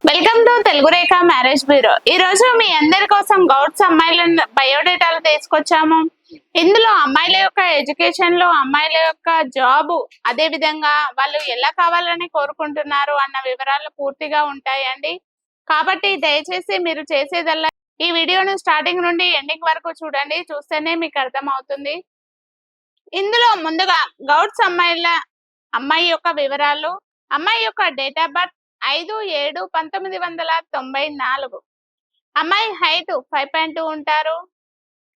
Welcome to Telugu Rekha marriage bureau. ఈ రోజు మీ అందరి కోసం గౌడ్స్ అమ్మాయిల బయోడేటాలు తీసుకొచ్చాము. ఇందులో అమ్మాయిల యొక్క ఎడ్యుకేషన్ లో, అమ్మాయిల యొక్క జాబ్, అదే విధంగా వాళ్ళు ఎలా కావాలని కోరుకుంటున్నారు అన్న వివరాలు పూర్తిగా ఉంటాయండి. కాబట్టి దయచేసి మీరు చేసేదల్లా ఈ వీడియోను స్టార్టింగ్ నుండి ఎండింగ్ వరకు చూడండి. చూస్తేనే మీకు అర్థం అవుతుంది. ఇందులో ముందుగా గౌడ్స్ అమ్మాయి యొక్క వివరాలు. అమ్మాయి యొక్క డేట్ ఆఫ్ బర్త్ 5/7/1994. అమ్మాయి హైట్ 5.2 ఉంటారు.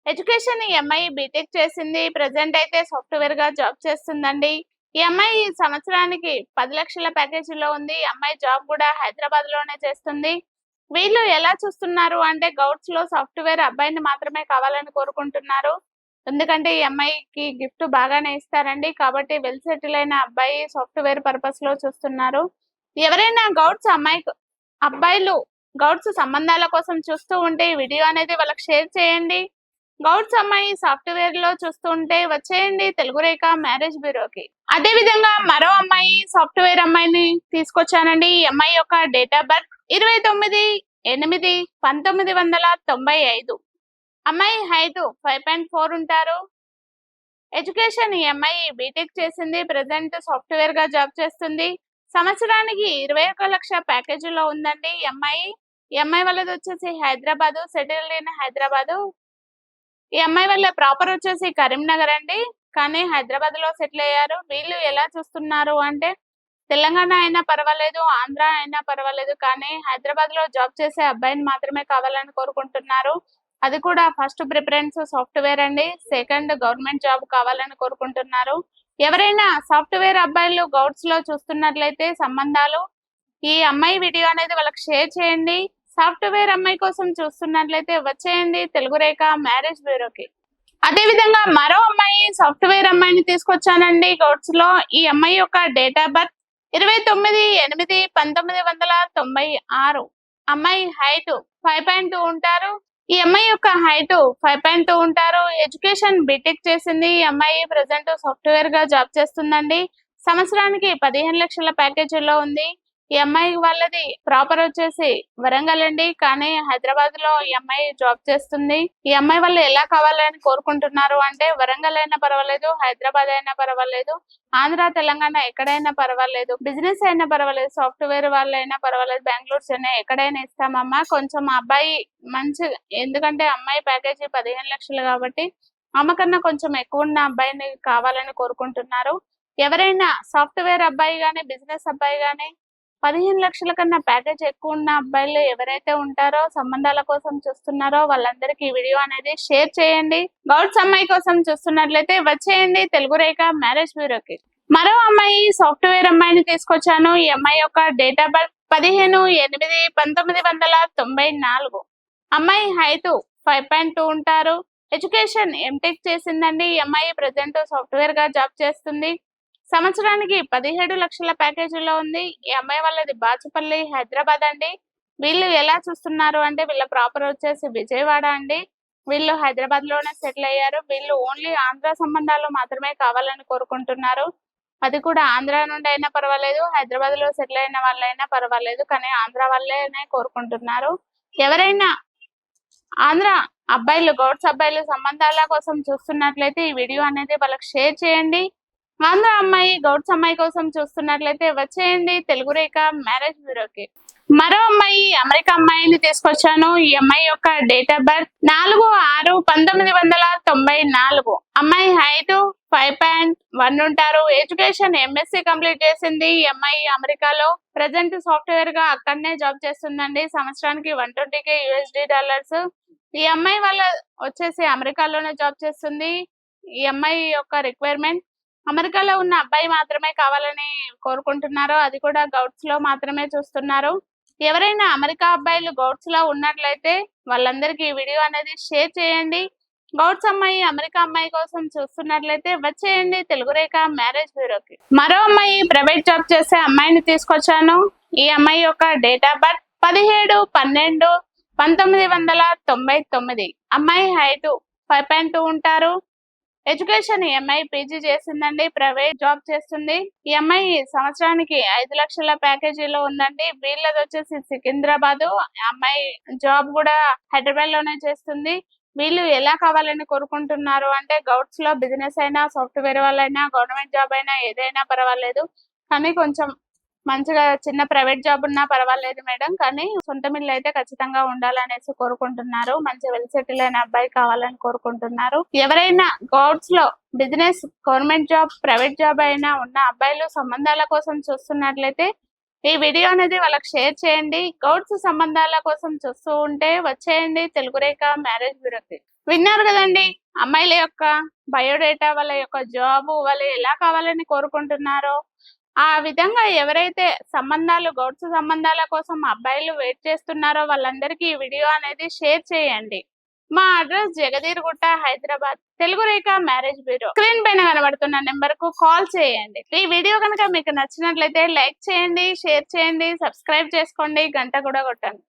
ఎడ్యుకేషన్ ఈ అమ్మాయి బీటెక్ చేసింది. ప్రెసెంట్ అయితే సాఫ్ట్వేర్ గా జాబ్ చేస్తుందండి. ఈ అమ్మాయి సంవత్సరానికి 10 లక్షల ప్యాకేజీలో ఉంది. ఈ అమ్మాయి జాబ్ కూడా హైదరాబాద్ లోనే చేస్తుంది. వీళ్ళు ఎలా చూస్తున్నారు అంటే గౌడ్స్ లో సాఫ్ట్వేర్ అబ్బాయిని మాత్రమే కావాలని కోరుకుంటున్నారు. ఎందుకంటే ఈ అమ్మాయికి గిఫ్ట్ బాగానే ఇస్తారండి. కాబట్టి వెల్ సెటిల్ అయిన అబ్బాయి సాఫ్ట్వేర్ పర్పస్ లో చూస్తున్నారు. ఎవరైనా అబ్బాయిలు గౌడ్స్ సంబంధాల కోసం చూస్తూ ఉంటే ఈ వీడియో అనేది వాళ్ళకి షేర్ చేయండి. గౌడ్స్ అమ్మాయి సాఫ్ట్వేర్ లో చూస్తూ ఉంటే వచ్చేయండి తెలుగు రేఖ మ్యారేజ్ బ్యూరోకి. అదే విధంగా మరో అమ్మాయి సాఫ్ట్వేర్ అమ్మాయిని తీసుకొచ్చానండి. ఈ అమ్మాయి యొక్క డేట్ ఆఫ్ బర్త్ 29/8/1995. అమ్మాయి హైట్ 5.4 ఉంటారు. ఎడ్యుకేషన్ ఈ అమ్మాయి బీటెక్ చేసింది. ప్రెసెంట్ సాఫ్ట్వేర్ గా జాబ్ చేస్తుంది. సంవత్సరానికి 21 లక్ష ప్యాకేజీలో ఉందండి ఈ అమ్మాయి వాళ్ళది వచ్చేసి హైదరాబాద్, సెటిల్డ్ ఇన్ హైదరాబాద్. ఈ అమ్మాయి వాళ్ళ ప్రాపర్ వచ్చేసి కరీంనగర్ అండి, కానీ హైదరాబాద్ లో సెటిల్ అయ్యారు. వీళ్ళు ఎలా చూస్తున్నారు అంటే తెలంగాణ అయినా పర్వాలేదు, ఆంధ్ర అయినా పర్వాలేదు, కానీ హైదరాబాద్ లో జాబ్ చేసే అబ్బాయిని మాత్రమే కావాలని కోరుకుంటున్నారు. అది కూడా ఫస్ట్ ప్రిఫరెన్స్ సాఫ్ట్వేర్ అండి, సెకండ్ గవర్నమెంట్ జాబ్ కావాలని కోరుకుంటున్నారు. ఎవరైనా సాఫ్ట్వేర్ అబ్బాయిలు గౌడ్స్ లో చూస్తున్నట్లయితే సంబంధాలు, ఈ అమ్మాయి వీడియో అనేది వాళ్ళకి షేర్ చేయండి. సాఫ్ట్వేర్ అమ్మాయి కోసం చూస్తున్నట్లయితే వచ్చేయండి తెలుగు రేఖ మ్యారేజ్ బ్యూరోకి. అదే విధంగా మరో అమ్మాయి సాఫ్ట్వేర్ అమ్మాయిని తీసుకొచ్చానండి గౌడ్స్ లో. ఈ అమ్మాయి యొక్క డేట్ ఆఫ్ బర్త్ 29/8/1996. అమ్మాయి హైట్ 5.2 ఉంటారు. ఈ అమ్మాయి యొక్క హైట్ 5.2 ఉంటారు. ఎడ్యుకేషన్ బీటెక్ చేసింది. ఈ అమ్మాయి ప్రెసెంట్ సాఫ్ట్వేర్ గా జాబ్ చేస్తుందండి. సంవత్సరానికి 15 లక్షల ప్యాకేజీలో ఉంది. ఈ అమ్మాయి వాళ్ళది ప్రాపర్ వచ్చేసి వరంగల్ అండి, కానీ హైదరాబాద్ లో ఈ అమ్మాయి జాబ్ చేస్తుంది. ఈ అమ్మాయి వాళ్ళు ఎలా కావాలని కోరుకుంటున్నారు అంటే వరంగల్ అయినా పర్వాలేదు, హైదరాబాద్ అయినా పర్వాలేదు, ఆంధ్ర తెలంగాణ ఎక్కడైనా పర్వాలేదు, బిజినెస్ అయినా పర్వాలేదు, సాఫ్ట్వేర్ వాళ్ళైనా పర్వాలేదు, బెంగళూరు చెన్నై ఎక్కడైనా ఇస్తామమ్మా. కొంచెం అబ్బాయి మంచి, ఎందుకంటే అమ్మాయి ప్యాకేజీ 15 లక్షలు కాబట్టి అమ్మకన్నా కొంచెం ఎక్కువ ఉన్న అబ్బాయిని కావాలని కోరుకుంటున్నారు. ఎవరైనా సాఫ్ట్వేర్ అబ్బాయి గానీ, బిజినెస్ అబ్బాయి గానీ 15 లక్షల కన్నా ప్యాకేజ్ ఎక్కువ ఉన్న అబ్బాయిలు ఎవరైతే ఉంటారో, సంబంధాల కోసం చూస్తున్నారో వాళ్ళందరికీ ఈ వీడియో అనేది షేర్ చేయండి. గౌడ్స్ అమ్మాయి కోసం చూస్తున్నట్లయితే వచ్చేయండి తెలుగు రేఖ మ్యారేజ్ బ్యూరోకి. మరో అమ్మాయి సాఫ్ట్వేర్ అమ్మాయిని తీసుకొచ్చాను. ఈ అమ్మాయి యొక్క డేట్ ఆఫ్ బర్త్ 15/8/1994. అమ్మాయి హైట్ 5.2 ఉంటారు. ఎడ్యుకేషన్ ఎంటెక్ చేసిందండి. ఈ అమ్మాయి ప్రెసెంట్ సాఫ్ట్వేర్ గా జాబ్ చేస్తుంది. సంవత్సరానికి 17 లక్షల ప్యాకేజీలో ఉంది. ఈ అమ్మాయి వాళ్ళది బాచుపల్లి, హైదరాబాద్ అండి. వీళ్ళు ఎలా చూస్తున్నారు అంటే వీళ్ళ ప్రాపర్ వచ్చేసి విజయవాడ అండి. వీళ్ళు హైదరాబాద్ లోనే సెటిల్ అయ్యారు. వీళ్ళు ఓన్లీ ఆంధ్ర సంబంధాలు మాత్రమే కావాలని కోరుకుంటున్నారు. అది కూడా ఆంధ్ర నుండి అయినా పర్వాలేదు, హైదరాబాద్ లో సెటిల్ అయిన వాళ్ళైనా పర్వాలేదు, కానీ ఆంధ్ర వాళ్ళనే కోరుకుంటున్నారు. ఎవరైనా ఆంధ్ర అబ్బాయిలు, గౌడ్స్ అబ్బాయిలు సంబంధాల కోసం చూస్తున్నట్లయితే ఈ వీడియో అనేది వాళ్ళకి షేర్ చేయండి. ఆంధ్ర అమ్మాయి గౌడ్స్ అమ్మాయి కోసం చూస్తున్నట్లయితే వచ్చేయండి తెలుగు రేఖ మ్యారేజ్ బ్యూరోకి. మరో అమ్మాయి అమెరికా అమ్మాయిని తీసుకొచ్చాను. ఈ అమ్మాయి యొక్క డేట్ ఆఫ్ బర్త్ 4/6/1994. అమ్మాయి హైట్ 5.1 ఉంటారు. ఎడ్యుకేషన్ ఎంఎస్సి కంప్లీట్ చేసింది. ఈ అమ్మాయి అమెరికాలో ప్రెసెంట్ సాఫ్ట్వేర్ గా అక్కడనే జాబ్ చేస్తుందండి. సంవత్సరానికి 120K USD. ఈ అమ్మాయి వాళ్ళ వచ్చేసి అమెరికాలోనే జాబ్ చేస్తుంది. ఈ అమ్మాయి యొక్క రిక్వైర్మెంట్ అమెరికాలో ఉన్న అబ్బాయి మాత్రమే కావాలని కోరుకుంటున్నారు. అది కూడా గౌడ్స్ లో మాత్రమే చూస్తున్నారు. ఎవరైనా అమెరికా అబ్బాయిలు గౌడ్స్ లో ఉన్నట్లయితే వాళ్ళందరికీ ఈ వీడియో అనేది షేర్ చేయండి. గౌడ్స్ అమ్మాయి అమెరికా అమ్మాయి కోసం చూస్తున్నట్లయితే వచ్చేయండి తెలుగు రేఖ మ్యారేజ్ బ్యూరోకి. మరో అమ్మాయి ప్రైవేట్ జాబ్ చేసే అమ్మాయిని తీసుకొచ్చాను. ఈ అమ్మాయి యొక్క డేట్ ఆఫ్ బర్త్ 17/12/1999. అమ్మాయి హైట్ 5.2 ఉంటారు. ఎడ్యుకేషన్ ఈ అమ్మాయి పీజీ చేసిందండి, ప్రైవేట్ జాబ్ చేస్తుంది. ఈ అమ్మాయి సంవత్సరానికి 5 లక్షల ప్యాకేజీలో ఉందండి. వీళ్ళది వచ్చేసి సికింద్రాబాద్. అమ్మాయి జాబ్ కూడా హైదరాబాద్ లోనే చేస్తుంది. వీళ్ళు ఎలా కావాలని కోరుకుంటున్నారు అంటే గౌట్స్ లో బిజినెస్ అయినా, సాఫ్ట్వేర్ వాళ్ళైనా, గవర్నమెంట్ జాబ్ అయినా ఏదైనా పర్వాలేదు, కానీ కొంచెం మంచిగా చిన్న ప్రైవేట్ జాబ్ ఉన్నా పర్వాలేదు మేడం, కానీ సొంత మిల్లు అయితే ఖచ్చితంగా ఉండాలనేసి కోరుకుంటున్నారు. మంచి వెల్ సెటిల్ అయిన అబ్బాయి కావాలని కోరుకుంటున్నారు. ఎవరైనా గౌడ్స్ లో business, government job, private job అయినా ఉన్న అబ్బాయిలు సంబంధాల కోసం చూస్తున్నట్లయితే ఈ వీడియో అనేది వాళ్ళకి షేర్ చేయండి. గౌడ్స్ సంబంధాల కోసం చూస్తూ ఉంటే వచ్చేయండి తెలుగు రేఖ మ్యారేజ్ బ్యూరోకి. విన్నారు కదండి అమ్మాయిల యొక్క బయోడేటా, వాళ్ళ యొక్క జాబ్, వాళ్ళు ఎలా కావాలని కోరుకుంటున్నారో. ఆ విధంగా ఎవరైతే సంబంధాలు, గౌడ్స్ సంబంధాల కోసం అబ్బాయిలు వెయిట్ చేస్తున్నారో వాళ్ళందరికీ ఈ వీడియో అనేది షేర్ చేయండి. మా అడ్రస్ జగదీర్గుట్ట, హైదరాబాద్. తెలుగు రేఖ మ్యారేజ్ బ్యూరో. స్క్రీన్ పైన కనబడుతున్న నెంబర్ కు కాల్ చేయండి. ఈ వీడియో కనుక మీకు నచ్చినట్లయితే లైక్ చేయండి, షేర్ చేయండి, సబ్స్క్రైబ్ చేసుకోండి, గంట కూడా కొట్టండి.